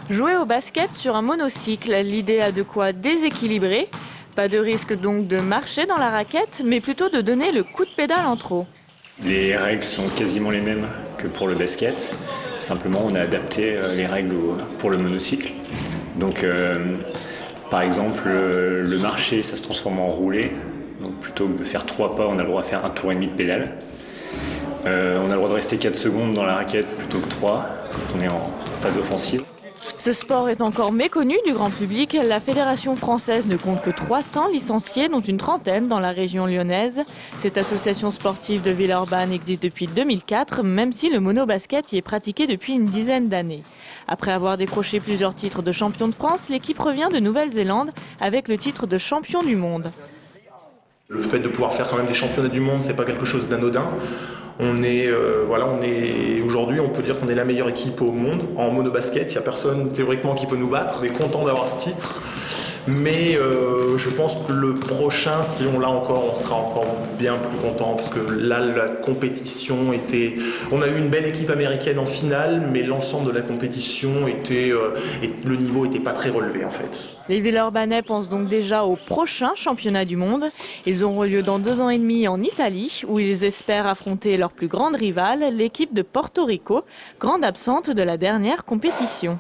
Jouer au basket sur un monocycle, l'idée a de quoi déséquilibrer. Pas de risque donc de marcher dans la raquette, mais plutôt de donner le coup de pédale en trop. Les règles sont quasiment les mêmes que pour le basket. Simplement, on a adapté les règles pour le monocycle. Donc, par exemple, le marché, ça se transforme en roulé. Donc, plutôt que de faire 3 pas, on a le droit de faire 1 tour et demi de pédale. On a le droit de rester 4 secondes dans la raquette plutôt que 3 quand on est en phase offensive. Ce sport est encore méconnu du grand public. La Fédération française ne compte que 300 licenciés, dont une trentaine dans la région lyonnaise. Cette association sportive de Villeurbanne existe depuis 2004, même si le monobasket y est pratiqué depuis une dizaine d'années. Après avoir décroché plusieurs titres de champion de France, l'équipe revient de Nouvelle-Zélande avec le titre de champion du monde. Le fait de pouvoir faire quand même des championnats du monde, c'est pas quelque chose d'anodin. Aujourd'hui, on peut dire qu'on est la meilleure équipe au monde en monobasket. Il n'y a personne théoriquement qui peut nous battre. On est content d'avoir ce titre. Mais je pense que le prochain, si on l'a encore, on sera encore bien plus content parce que là, la compétition était... On a eu une belle équipe américaine en finale, mais l'ensemble de la compétition était... le niveau n'était pas très relevé en fait. Les Villeurbanais pensent donc déjà au prochain championnat du monde. Ils auront lieu dans 2 ans et demi en Italie, où ils espèrent affronter leur plus grande rivale, l'équipe de Porto Rico, grande absente de la dernière compétition.